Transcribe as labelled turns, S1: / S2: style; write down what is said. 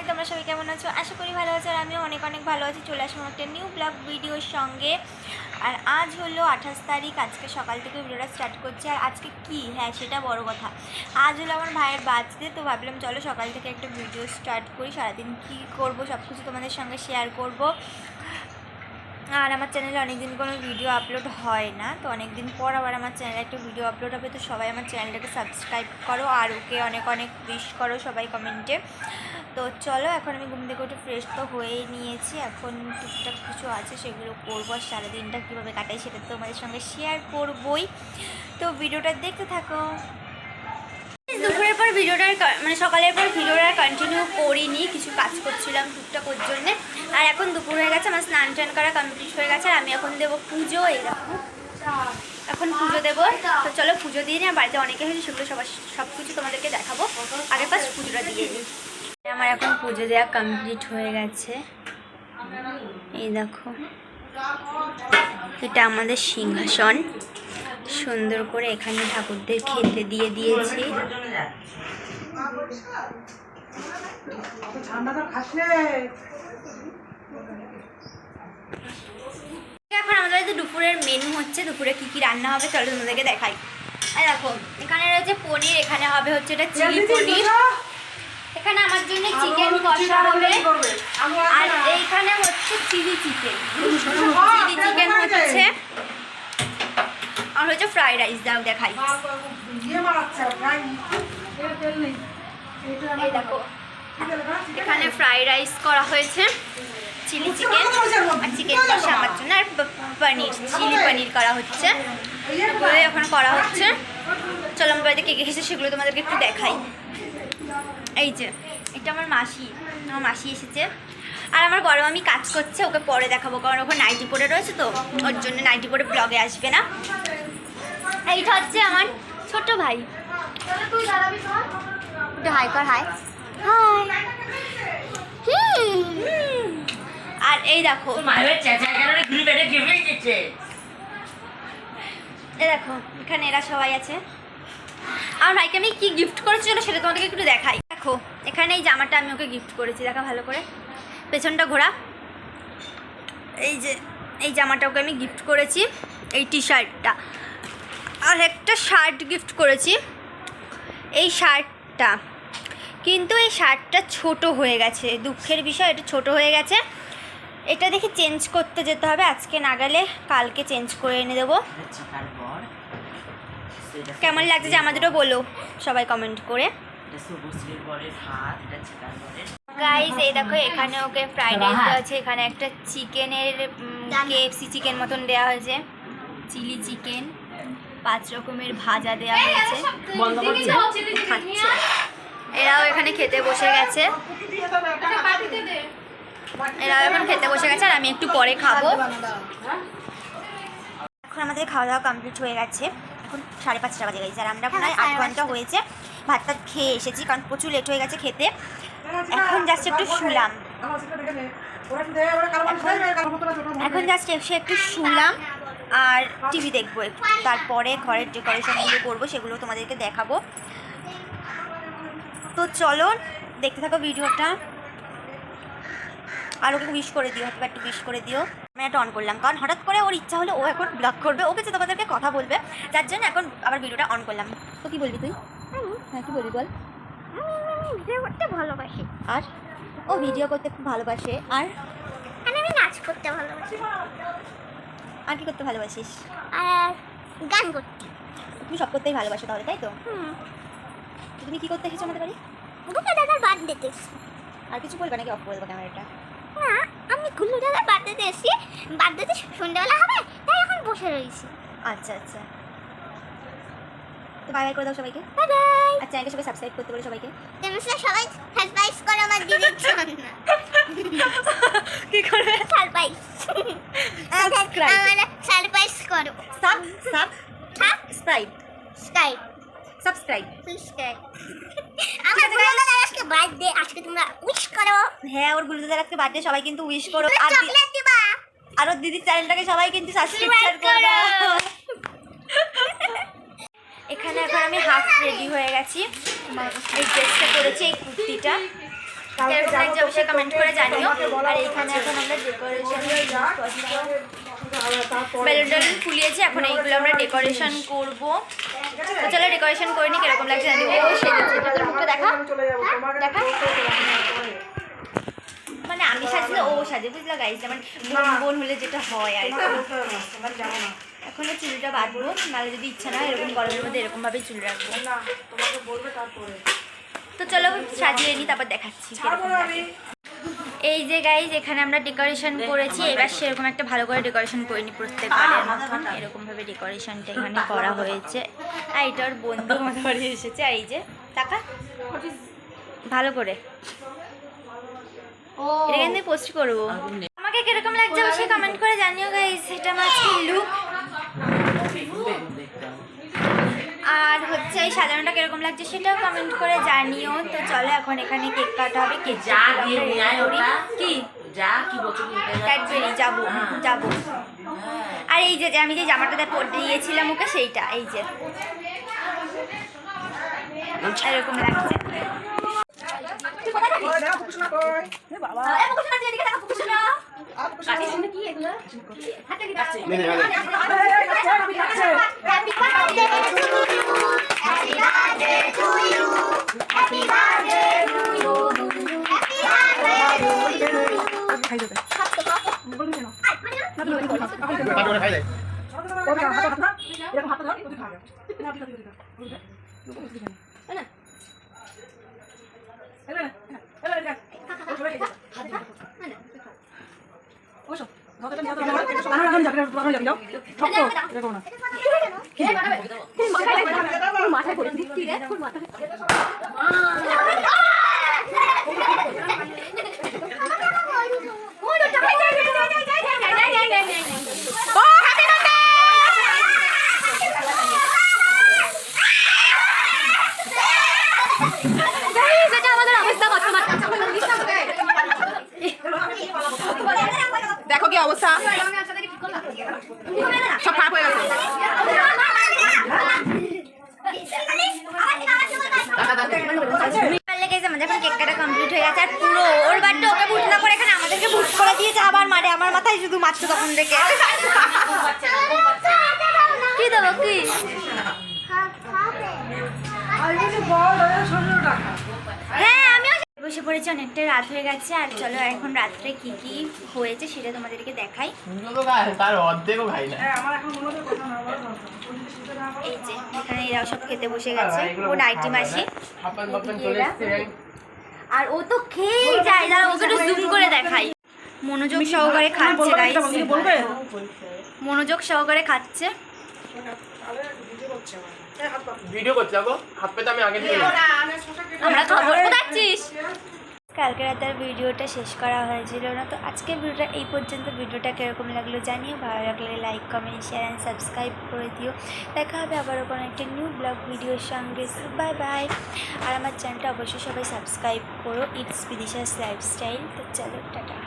S1: তোমরা সবাই কেমন আছো? আশা করি ভালো আছো। আর আমিও অনেক অনেক ভালো আছি। চলে আসলাম একটা নিউ ব্লগ ভিডিওর সঙ্গে। আর আজ হলো 28 তারিখ। আজকে সকাল থেকে ভিডিওটা স্টার্ট করছি। আর আজকে কি, হ্যাঁ সেটা বড় কথা, আজ হলো আমার ভাইয়ের বার্থডে। তো ভাবলাম চলো সকাল থেকে একটা ভিডিও স্টার্ট করি, সারাদিন কী করবো সব কিছু তোমাদের সঙ্গে শেয়ার করব। আর আমার চ্যানেলে অনেকদিন কোনো ভিডিও আপলোড হয় না, তো অনেকদিন পর আবার আমার চ্যানেলে একটা ভিডিও আপলোড হবে। তো সবাই আমার চ্যানেলটাকে সাবস্ক্রাইব করো আর ওকে অনেক অনেক উইশ করো সবাই কমেন্টে। তো চলো, এখন আমি ঘুম থেকে উঠে ফ্রেশ তো হয়েই নিয়েছি। এখন টুকটাক কিছু আছে সেগুলো করবো, আর সারাদিনটা কীভাবে কাটাই সেটা তো তোমাদের সঙ্গে শেয়ার করবোই। তো ভিডিওটা দেখতে থাকো। দুপুরের পর ভিডিওটার মানে সকালের পর ভিডিওটা কন্টিনিউ করিনি, কিছু কাজ করছিলাম টুকটাক ওর জন্যে। আর এখন দুপুর হয়ে গেছে, আমার স্নান টান করা কমপ্লিট হয়ে গেছে। আর আমি এখন দেবো পুজো। এইরকম এখন পুজো দেবো। তো চলো পুজো দিয়ে নিই। বাড়িতে অনেকে হয়েছে, সেগুলো সব কিছু তোমাদেরকে দেখাবো। আগে ফার্স্ট পুজোটা দিয়ে নিই। আমার এখন পুজো দেওয়া কমপ্লিট হয়ে গেছে। এই দেখো, এটা আমাদের সিংহাসন। সুন্দর করে এখানে ঠাকুরদের খেতে দিয়ে দিয়েছি। এখন আমাদের বাড়িতে দুপুরের মেনু হচ্ছে, দুপুরে কি কি রান্না হবে চলো তোমাদেরকে দেখাই। আর দেখো, এখানে রয়েছে পনির, এখানে হবে হচ্ছে এটা চিলি পনির, এখানে আমার জন্য চিকেন কষা হবে, আর এইখানে হচ্ছে চিলি চিকেন হচ্ছে, আর হচ্ছে ফ্রাইড রাইস। দাও দেখাই। এই দেখো, এখানে ফ্রাইড রাইস করা হয়েছে, চিলি চিকেন আর চিকেন কষা আমার জন্য, আর পনির চিলি পনির করা হচ্ছে, এখন করা হচ্ছে। চলো আমার বাড়িতে কে কে এসেছে সেগুলো তোমাদেরকে একটু দেখাই। এই যে এটা আমার মাসি এসেছে। আর আমার বড় মামি কাজ করছে, ওকে পরে দেখাবো, কারণ ওখানে নাইটি পরে রয়েছে, তো ওর জন্য নাইটি পরে ব্লগে আসবে না। এইটা হচ্ছে আমার ছোট ভাই। একটু হাই কর, হাই হাই। আর এই দেখো, এই দেখো এখানে এরা সবাই আছে। আমার ভাইকে আমি কি গিফট করেছি সেটা তোমাদেরকে একটু দেখাই। দেখো এখানে এই জামাটা আমি ওকে গিফট করেছি, দেখা ভালো করে, পেছনটা ঘোরা। এই যে এই জামাটা ওকে আমি গিফট করেছি, এই টি শার্টটা। আর একটা শার্ট গিফট করেছি, এই শার্টটা। কিন্তু এই শার্টটা ছোট হয়ে গেছে, দুঃখের বিষয়, এটা ছোট হয়ে গেছে। এটা দেখে চেঞ্জ করতে যেতে হবে, আজকে না গেলে কালকে চেঞ্জ করে এনে দেবো। কেমন লাগছে যে আমাদেরও বলো সবাই কমেন্ট করে। গাইস এই দেখো, এখানে ওকে ফ্রাইড রাইস দেওয়া হয়েছে, এখানে একটা চিকেনের KFC চিকেন মতন দেওয়া হয়েছে, চিলি চিকেন, 5 রকমের ভাজা দেওয়া হয়েছে, খাচ্ছে। এরাও এখানে খেতে বসে গেছে, আর আমি একটু পরে খাবো। এখন আমাদের খাওয়া দাওয়া কমপ্লিট হয়ে গেছে, এখন 5:30 বাজে গেছে। আর আমরা প্রায় 8 ঘন্টা হয়েছে ভাতটা খেয়ে এসেছি, কারণ প্রচুর লেট হয়ে গেছে খেতে। এখন জাস্ট একটু শুলাম, একটু শুলাম আর টিভি দেখবো একটু। তারপরে ঘরের ডেকোরেশনগুলো করবো, সেগুলো তোমাদেরকে দেখাবো। তো চলো দেখতে থাকো ভিডিওটা। আর ওকে উইশ করে দিও, হ্যাপি বার্থডে উইশ করে দিও। আমি একটা অন করলাম, কারণ হঠাৎ করে ওর ইচ্ছা হলো ও এখন ব্লগ করবে, ওকে যে তোমাদেরকে কথা বলবে, যার জন্য এখন আবার ভিডিওটা অন করলাম। তো কী বলবি তুই? হ্যাঁ কী বলবি বল। ভিডিও করতে ভালোবাসি, আর ও ভিডিও করতে খুব ভালোবাসে, আর আমি নাচ করতে ভালোবাসি। আর কী করতে ভালোবাসিস? আর গান করতে। তুমি সব করতেই ভালোবাসো তাহলে, তাই তো? তুমি কী করতে এসেছো আমাদের বাড়ি? দাদার বার্থডেতে। আর কিছু বলবে নাকি? অফ করে দেবো ক্যামেরাটা। না, আমি গুল্লু দাদার বার্থডেতে এসেছি, বার্থডেতে সন্ধ্যাবেলা হবে, তাই এখন বসে রয়েছি। আচ্ছা আচ্ছা, তো বাই বাই করে দাও সবাইকে। Bye bye. আর চ্যানেলকে সবাই সাবস্ক্রাইব করতে বলে সবাইকে। চ্যানেলটা সবাই সাবস্ক্রাইব করো আমার দিদির জন্য। কি করবে? সারপ্রাইজ। আমরা সারপ্রাইজ করো। সাবস্ক্রাইব। আমার গুল্লু দাদার আজকে বার্থডে, আজকে তোমরা উইশ করো। হ্যাঁ, ওর গুল্লু দাদার আজকে বার্থডে, সবাই কিন্তু উইশ করো। আর চকলেট দিবা। আর ওর দিদির চ্যানেলটাকে সবাই কিন্তু সাবস্ক্রাইব করো। এখানে এখন আমি হাফ রেডি হয়ে গেছি, এই ড্রেসটা পরেছি, এই কুর্তিটা, কিরকম লাগছে অবশ্যই কমেন্ট করে জানিও। আর এইখানে এখন আমরা ডেকোরেশন বেলুন টেলুন ফুলিয়েছি, এখন এইগুলো আমরা ডেকোরেশন করবো। তো চলো ডেকোরেশন করে নি, কিরকম লাগছে জানি। ও সেজেছে, তোর মুখটা দেখা দেখা, মানে আমি সাজলে ও সাজে, বুঝলা গাইজ, যেমন বোন হলে যেটা হয় আর কি। এখনো চুলটা বাঁধবো, নাহলে যদি ইচ্ছা না এরকম গরমের মধ্যে এরকমভাবেই চুল রাখবো। তো চলো সাজিয়ে নিই, তারপর দেখাচ্ছি। এই যে গাইজ এখানে আমরা ডেকোরেশন করেছি, এবার সেরকম একটা ভালো করে ডেকোরেশন করিনি, প্রত্যেকবারের মতন এরকমভাবে ডেকোরেশনটা এখানে করা হয়েছে। আর এটা ওর বন্ধু মতো বাড়ি এসেছে। আর এই যে টাকা ভালো করে এটা কিন্তু পোস্ট করবো। আমাকে কিরকম লাগছে অবশ্যই কমেন্ট করে জানিও গাইজ। এটা আমার লুক। আর হচ্ছে এই সাজানোটা কিরকম লাগছে সেটাও কমেন্ট করে জানিও। তো চলো এখন এখানে কেক কাটা হবে। কেক কি ক্যাডবেরি যাবো যাবো। আর এই যে আমি যে জামাটা দিয়েছিলাম ওকে, সেইটা এই যে এরকম লাগছে।
S2: দেখো কি অবস্থা, সব খারাপ হয়ে গেছে।
S1: যখন কেক কাটা কমপ্লিট হয়ে গেছে আর পুরো ওর বাড়িটা ওকে ভুট না করে এখানে আমাদেরকে ভুট করে দিয়েছে। আবার মারে, আমার মাথায় শুধু মারছে তখন থেকে। কি দেবো কি হ্যাঁ আমিও বসে পড়েছি, অনেকটা রাত হয়ে গেছে। আর চলো এখন রাত্রে কি কি হয়েছে সেটা তোমাদেরকে দেখাই। এই যে এখানে এরাও সব খেতে বসে গেছে, ও নাইটি মাসি। আর ও তো খেয়েই যায়, দাঁড়া ওকে একটু জুম করে দেখাই। মনোযোগ সহকারে খাচ্ছে গাইস, মনোযোগ সহকারে খাচ্ছে।
S3: ভিডিও করছি দেখো, হাত পেতে আমি আগে দিয়ে
S1: আমরা খবর পাচ্ছিস। কালকে রাতে আর ভিডিওটা শেষ করা হয়েছিল না, তো আজকের ভিডিওটা এই পর্যন্ত। ভিডিওটা কীরকম লাগলো জানিও, ভালো লাগলে like comment share and subscribe করে দিও। দেখা হবে আবারও কোনো একটা নিউ ব্লগ ভিডিওর সঙ্গে। Bye bye. আর আমার চ্যানেলটা অবশ্যই সবাই সাবস্ক্রাইব করো, ইটস বিদিশাস লাইফস্টাইল। তো চলো টাটা।